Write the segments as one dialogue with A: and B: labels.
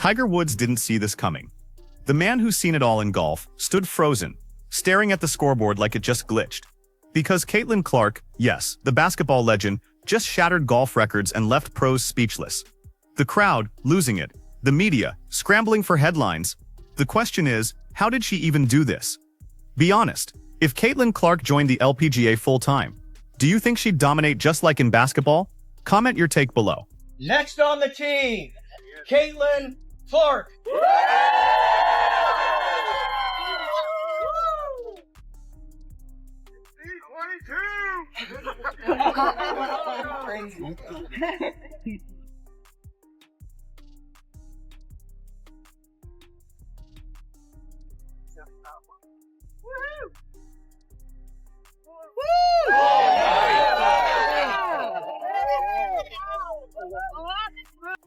A: Tiger Woods didn't see this coming. The man who's seen it all in golf stood frozen, staring at the scoreboard like it just glitched. Because Caitlin Clark, yes, the basketball legend, just shattered golf records and left pros speechless. The crowd, losing it. The media, scrambling for headlines. The question is, how did she even do this? Be honest, if Caitlin Clark joined the LPGA full-time, do you think she'd dominate just like in basketball? Comment your take below.
B: Next on the team, Caitlin Clark.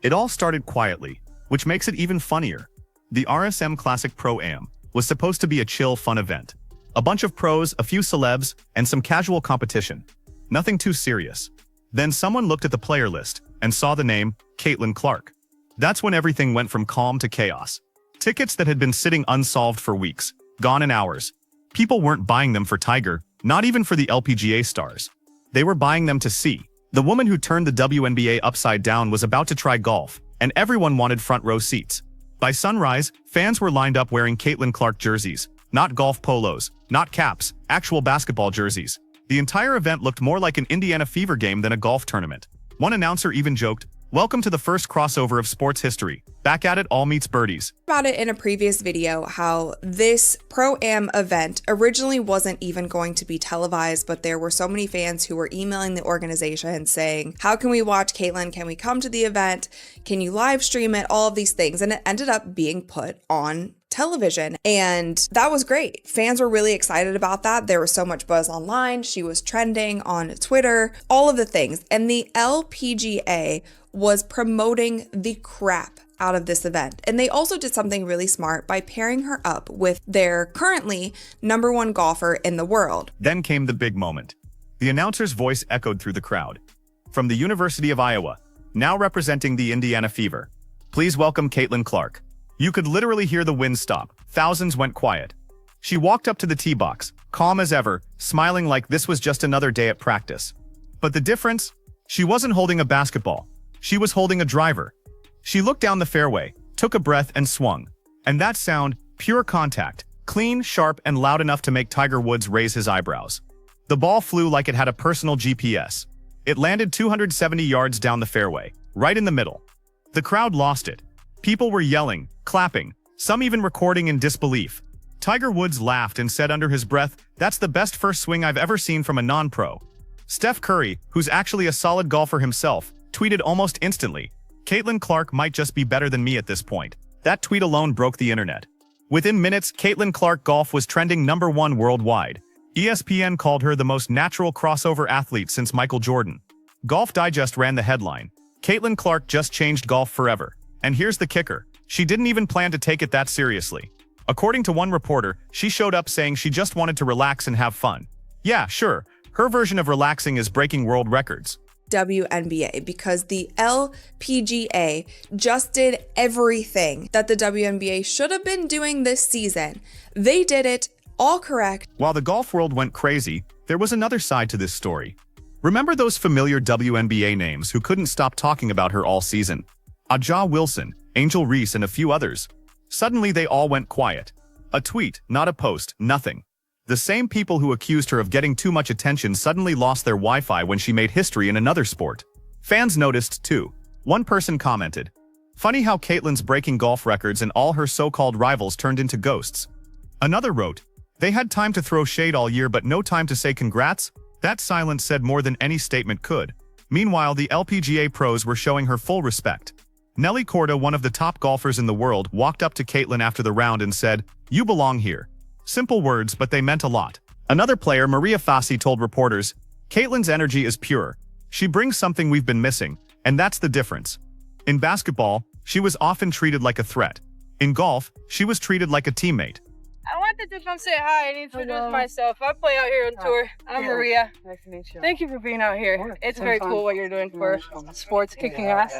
A: It all started quietly, which makes it even funnier. The RSM Classic Pro-Am was supposed to be a chill, fun event. A bunch of pros, a few celebs, and some casual competition. Nothing too serious. Then someone looked at the player list and saw the name Caitlin Clark. That's when everything went from calm to chaos. Tickets that had been sitting unsolved for weeks, gone in hours. People weren't buying them for Tiger, not even for the LPGA stars. They were buying them to see. The woman who turned the WNBA upside down was about to try golf, and everyone wanted front row seats. By sunrise, fans were lined up wearing Caitlin Clark jerseys, not golf polos, not caps, actual basketball jerseys. The entire event looked more like an Indiana Fever game than a golf tournament. One announcer even joked, "Welcome to the first crossover of sports history. Back at it, all meets birdies."
C: About it in a previous video how this Pro-Am event originally wasn't even going to be televised, but there were so many fans who were emailing the organization saying, how can we watch Caitlin? Can we come to the event? Can you live stream it? All of these things. And it ended up being put on television. And that was great. Fans were really excited about that. There was so much buzz online. She was trending on Twitter, all of the things. And the LPGA was promoting the crap out of this event. And they also did something really smart by pairing her up with their currently #1 golfer in the world.
A: Then came the big moment. The announcer's voice echoed through the crowd. From the University of Iowa, now representing the Indiana Fever, please welcome Caitlin Clark. You could literally hear the wind stop. Thousands went quiet. She walked up to the tee box, calm as ever, smiling like this was just another day at practice. But the difference? She wasn't holding a basketball. She was holding a driver. She looked down the fairway, took a breath and swung. And that sound, pure contact, clean, sharp, and loud enough to make Tiger Woods raise his eyebrows. The ball flew like it had a personal GPS. It landed 270 yards down the fairway, right in the middle. The crowd lost it. People were yelling, clapping, some even recording in disbelief. Tiger Woods laughed and said under his breath, "That's the best first swing I've ever seen from a non-pro." Steph Curry, who's actually a solid golfer himself, tweeted almost instantly, "Caitlin Clark might just be better than me at this point." That tweet alone broke the internet. Within minutes, Caitlin Clark golf was trending #1 worldwide. ESPN called her the most natural crossover athlete since Michael Jordan. Golf Digest ran the headline, "Caitlin Clark just changed golf forever." And here's the kicker. She didn't even plan to take it that seriously. According to one reporter, she showed up saying she just wanted to relax and have fun. Yeah, sure, her version of relaxing is breaking world records.
C: WNBA, because the LPGA just did everything that the WNBA should have been doing this season. They did it all correct.
A: While the golf world went crazy, there was another side to this story. Remember those familiar WNBA names who couldn't stop talking about her all season? Aja Wilson, Angel Reese, and a few others. Suddenly they all went quiet. A tweet, not a post, nothing. The same people who accused her of getting too much attention suddenly lost their Wi-Fi when she made history in another sport. Fans noticed too. One person commented, "Funny how Caitlin's breaking golf records and all her so-called rivals turned into ghosts." Another wrote, "They had time to throw shade all year but no time to say congrats?" That silence said more than any statement could. Meanwhile, the LPGA pros were showing her full respect. Nelly Korda, one of the top golfers in the world, walked up to Caitlin after the round and said, "You belong here." Simple words, but they meant a lot. Another player, Maria Fassi, told reporters, "Caitlin's energy is pure. She brings something we've been missing, and that's the difference." In basketball, she was often treated like a threat. In golf, she was treated like a teammate.
D: I want to come say hi and introduce myself. I play out here on tour. I'm Maria.
E: Nice to meet you.
D: Thank you for being out here. It's very cool what you're doing for sports, kicking ass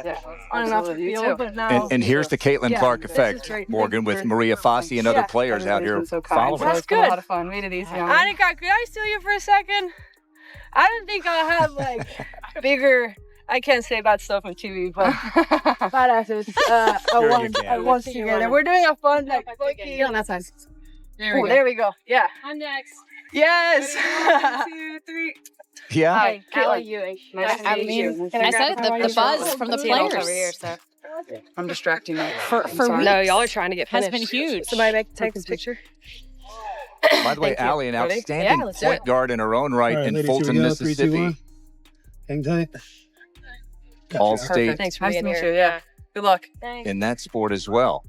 D: on and off the field. But now,
F: And here's the Caitlin Clark effect, Morgan, with Maria Fossey and other players out here following her.
D: That's good.
E: A lot of fun. Meeting these young.
D: Annika, could I steal you for a second? I didn't think I'll have like bigger. I can't say bad stuff on TV, but badasses. Once together. We're doing a fun like
E: Get on that side.
D: There we go. Yeah.
G: I'm next.
D: Yes.
G: 1, 2, 3.
F: Yeah.
D: Hi,
G: Allie Ewing.
E: Nice to meet you.
G: I said it, the buzz from the players
E: over here, so. I'm distracting you.
G: for
D: No,
G: weeks
D: y'all are trying to get
G: has
D: finished.
G: been huge.
D: Somebody take this picture.
F: By the way, Allie, an
D: Ready?
F: outstanding
D: Yeah, let's do
F: point
D: it.
F: guard in her own right in
H: ladies,
F: Fulton,
H: here we go. 3, 2,
F: Mississippi.
H: 1. Hang tight.
F: All
H: Gotcha.
F: state
D: Thanks for
E: Nice to
D: being
E: meet
D: here.
E: you. Yeah.
D: Good luck.
F: in that sport as well.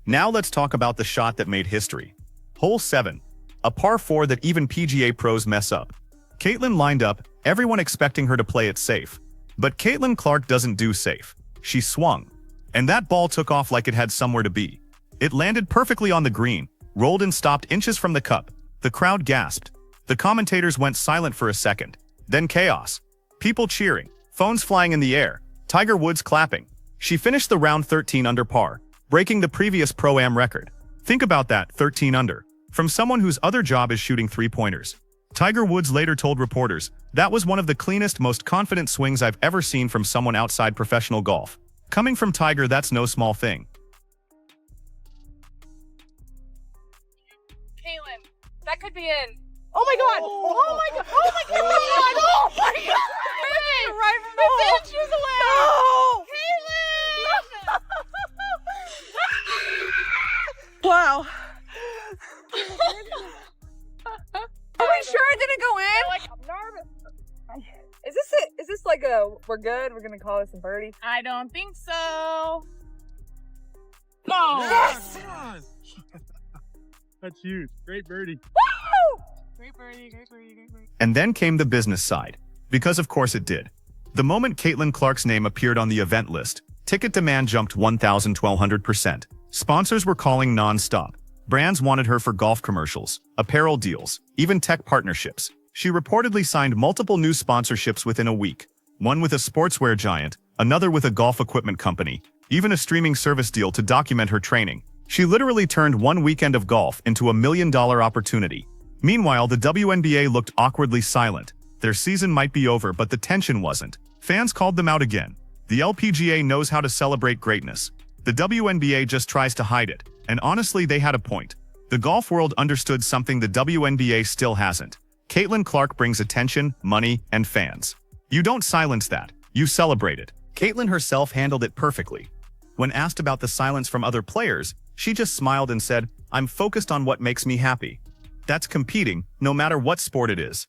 A: Now let's talk about the shot that made history. Hole 7. A par 4 that even PGA pros mess up. Caitlin lined up, everyone expecting her to play it safe. But Caitlin Clark doesn't do safe. She swung. And that ball took off like it had somewhere to be. It landed perfectly on the green, rolled and stopped inches from the cup. The crowd gasped. The commentators went silent for a second. Then chaos. People cheering, phones flying in the air, Tiger Woods clapping. She finished the round 13 under par, breaking the previous Pro-Am record. Think about that, 13 under. From someone whose other job is shooting three-pointers. Tiger Woods later told reporters, "That was one of the cleanest, most confident swings I've ever seen from someone outside professional golf." Coming from Tiger, that's no small thing.
D: Caitlin, that could be in. Oh my god! Oh my god! Oh my god! Oh my god! Right from the inches away! No! Caitlin! Wow. Are we sure it didn't go in? Like, I'm nervous. Is this it? Is this like a, we're good? We're gonna call this a birdie?
G: I don't think so.
D: No! Yes!
H: That's huge. Great birdie.
G: Great birdie, great birdie, great birdie.
A: And then came the business side. Because of course it did. The moment Caitlin Clark's name appeared on the event list, ticket demand jumped 1,200%. Sponsors were calling non-stop. Brands wanted her for golf commercials, apparel deals, even tech partnerships. She reportedly signed multiple new sponsorships within a week. One with a sportswear giant, another with a golf equipment company, even a streaming service deal to document her training. She literally turned one weekend of golf into $1 million opportunity. Meanwhile, the WNBA looked awkwardly silent. Their season might be over, but the tension wasn't. Fans called them out again. The LPGA knows how to celebrate greatness. The WNBA just tries to hide it. And honestly, they had a point. The golf world understood something the WNBA still hasn't. Caitlin Clark brings attention, money, and fans. You don't silence that. You celebrate it. Caitlin herself handled it perfectly. When asked about the silence from other players, she just smiled and said, "I'm focused on what makes me happy." That's competing, no matter what sport it is.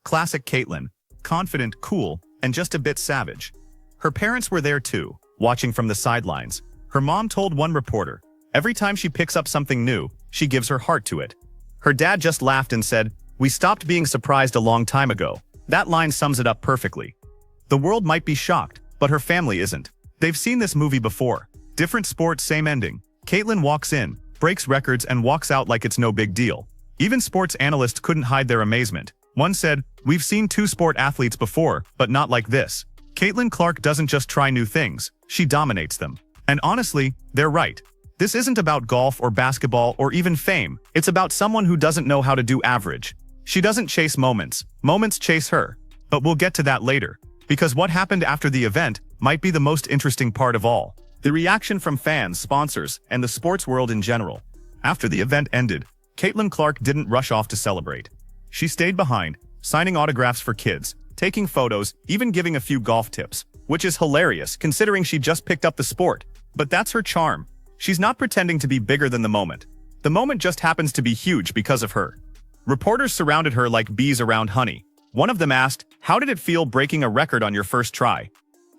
A: Classic Caitlin. Confident, cool, and just a bit savage. Her parents were there too, watching from the sidelines. Her mom told one reporter, "Every time she picks up something new, she gives her heart to it." Her dad just laughed and said, "We stopped being surprised a long time ago." That line sums it up perfectly. The world might be shocked, but her family isn't. They've seen this movie before. Different sport, same ending. Caitlin walks in, breaks records, and walks out like it's no big deal. Even sports analysts couldn't hide their amazement. One said, "We've seen two sport athletes before, but not like this." Caitlin Clark doesn't just try new things, she dominates them. And honestly, they're right. This isn't about golf or basketball or even fame. It's about someone who doesn't know how to do average. She doesn't chase moments. Moments chase her. But we'll get to that later. Because what happened after the event might be the most interesting part of all. The reaction from fans, sponsors, and the sports world in general. After the event ended, Caitlin Clark didn't rush off to celebrate. She stayed behind, signing autographs for kids, taking photos, even giving a few golf tips, which is hilarious considering she just picked up the sport. But that's her charm. She's not pretending to be bigger than the moment. The moment just happens to be huge because of her. Reporters surrounded her like bees around honey. One of them asked, "How did it feel breaking a record on your first try?"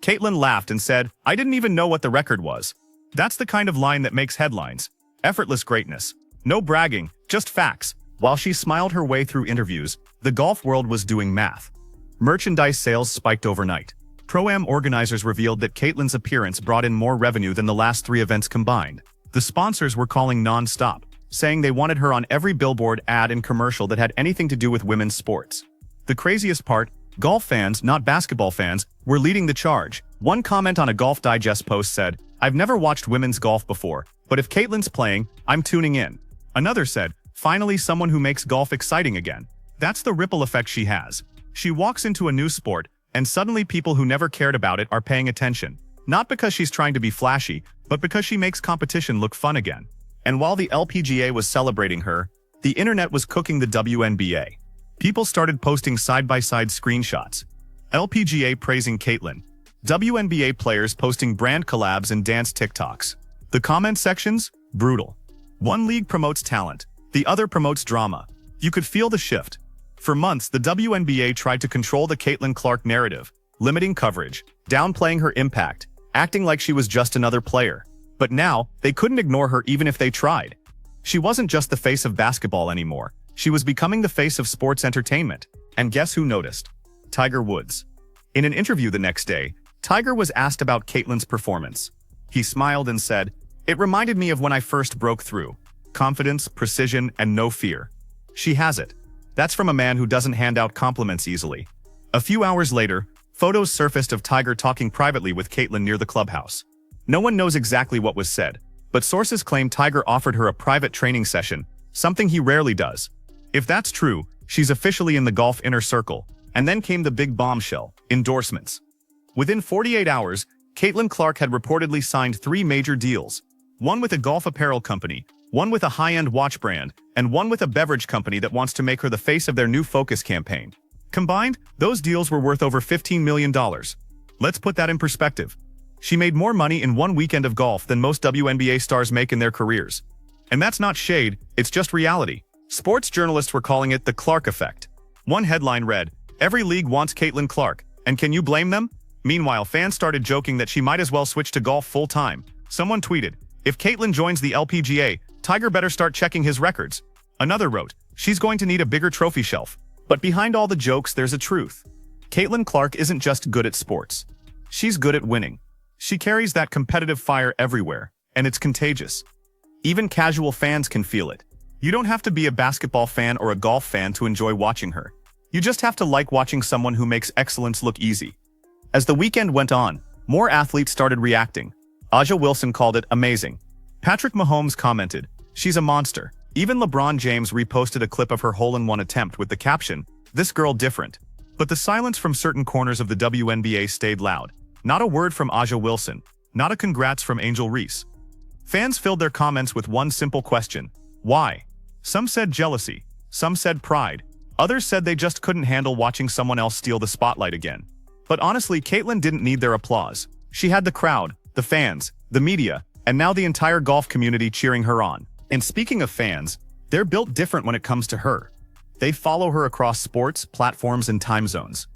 A: Caitlin laughed and said, "I didn't even know what the record was." That's the kind of line that makes headlines. Effortless greatness. No bragging, just facts. While she smiled her way through interviews, the golf world was doing math. Merchandise sales spiked overnight. Pro-Am organizers revealed that Caitlin's appearance brought in more revenue than the last 3 events combined. The The sponsors were calling non-stop, saying they wanted her on every billboard, ad, and commercial that had anything to do with women's sports. The craziest part, golf fans, not basketball fans, were leading the charge. One comment on a Golf Digest post said, "I've never watched women's golf before, but if Caitlin's playing, I'm tuning in." Another said, "Finally someone who makes golf exciting again." That's the ripple effect she has. She walks into a new sport, and suddenly people who never cared about it are paying attention. Not because she's trying to be flashy, but because she makes competition look fun again. And while the LPGA was celebrating her, the internet was cooking the WNBA. People started posting side-by-side screenshots. LPGA praising Caitlin. WNBA players posting brand collabs and dance TikToks. The comment sections? Brutal. One league promotes talent, the other promotes drama. You could feel the shift. For months, the WNBA tried to control the Caitlin Clark narrative, limiting coverage, downplaying her impact, acting like she was just another player. But now, they couldn't ignore her even if they tried. She wasn't just the face of basketball anymore. She was becoming the face of sports entertainment. And guess who noticed? Tiger Woods. In an interview the next day, Tiger was asked about Caitlin's performance. He smiled and said, "It reminded me of when I first broke through. Confidence, precision, and no fear. She has it." That's from a man who doesn't hand out compliments easily. A few hours later, photos surfaced of Tiger talking privately with Caitlin near the clubhouse. No one knows exactly what was said, but sources claim Tiger offered her a private training session, something he rarely does. If that's true, she's officially in the golf inner circle. And then came the big bombshell: endorsements. Within 48 hours, Caitlin Clark had reportedly signed 3 major deals. One with a golf apparel company, one with a high-end watch brand, and one with a beverage company that wants to make her the face of their new Focus campaign. Combined, those deals were worth over $15 million. Let's put that in perspective. She made more money in one weekend of golf than most WNBA stars make in their careers. And that's not shade, it's just reality. Sports journalists were calling it the Clark effect. One headline read, "Every league wants Caitlin Clark, and can you blame them?" Meanwhile, fans started joking that she might as well switch to golf full-time. Someone tweeted, "If Caitlin joins the LPGA, Tiger better start checking his records." Another wrote, "She's going to need a bigger trophy shelf." But behind all the jokes, there's a truth. Caitlin Clark isn't just good at sports. She's good at winning. She carries that competitive fire everywhere, and it's contagious. Even casual fans can feel it. You don't have to be a basketball fan or a golf fan to enjoy watching her. You just have to like watching someone who makes excellence look easy. As the weekend went on, more athletes started reacting. Aja Wilson called it amazing. Patrick Mahomes commented, "She's a monster." Even LeBron James reposted a clip of her hole-in-one attempt with the caption, "This girl different." But the silence from certain corners of the WNBA stayed loud. Not a word from Aja Wilson. Not a congrats from Angel Reese. Fans filled their comments with one simple question: why? Some said jealousy. Some said pride. Others said they just couldn't handle watching someone else steal the spotlight again. But honestly, Caitlin didn't need their applause. She had the crowd, the fans, the media, and now the entire golf community cheering her on. And speaking of fans, they're built different when it comes to her. They follow her across sports, platforms, and time zones.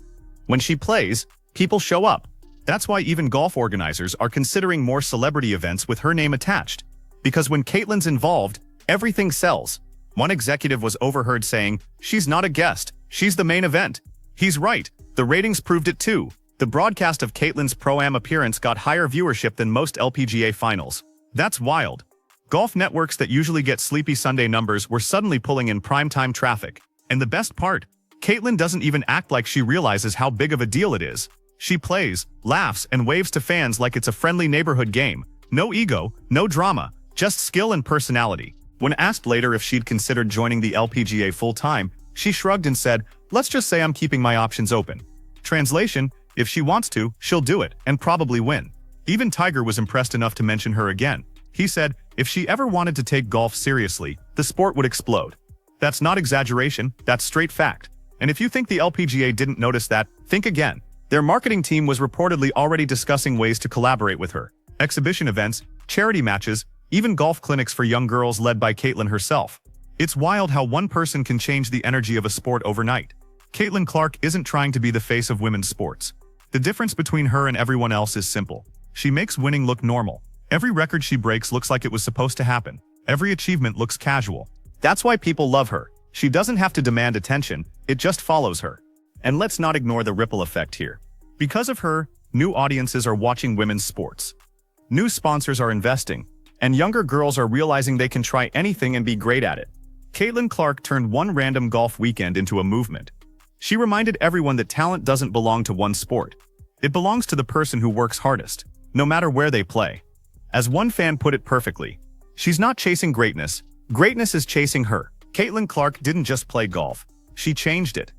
A: When she plays, people show up. That's why even golf organizers are considering more celebrity events with her name attached. Because when Caitlin's involved, everything sells. One executive was overheard saying, "She's not a guest, she's the main event." He's right, the ratings proved it too. The broadcast of Caitlin's Pro-Am appearance got higher viewership than most LPGA finals. That's wild. Golf networks that usually get sleepy Sunday numbers were suddenly pulling in primetime traffic. And the best part, Caitlin doesn't even act like she realizes how big of a deal it is. She plays, laughs, and waves to fans like it's a friendly neighborhood game. No ego, no drama, just skill and personality. When asked later if she'd considered joining the LPGA full-time, she shrugged and said, "Let's just say I'm keeping my options open." Translation, if she wants to, she'll do it, and probably win. Even Tiger was impressed enough to mention her again. He said, if she ever wanted to take golf seriously, the sport would explode. That's not exaggeration, that's straight fact. And if you think the LPGA didn't notice that, think again. Their marketing team was reportedly already discussing ways to collaborate with her. Exhibition events, charity matches, even golf clinics for young girls led by Caitlin herself. It's wild how one person can change the energy of a sport overnight. Caitlin Clark isn't trying to be the face of women's sports. The difference between her and everyone else is simple. She makes winning look normal. Every record she breaks looks like it was supposed to happen. Every achievement looks casual. That's why people love her. She doesn't have to demand attention, it just follows her. And let's not ignore the ripple effect here. Because of her, new audiences are watching women's sports. New sponsors are investing. and younger girls are realizing they can try anything and be great at it. Caitlin Clark turned one random golf weekend into a movement. She reminded everyone that talent doesn't belong to one sport. It belongs to the person who works hardest, no matter where they play. As one fan put it perfectly, she's not chasing greatness, greatness is chasing her. Caitlin Clark didn't just play golf, she changed it.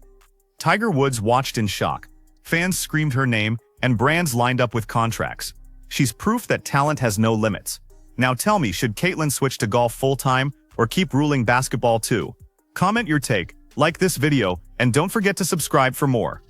A: Tiger Woods watched in shock. Fans screamed her name, and brands lined up with contracts. She's proof that talent has no limits. Now tell me, should Caitlin switch to golf full-time or keep ruling basketball too? Comment your take, like this video, and don't forget to subscribe for more.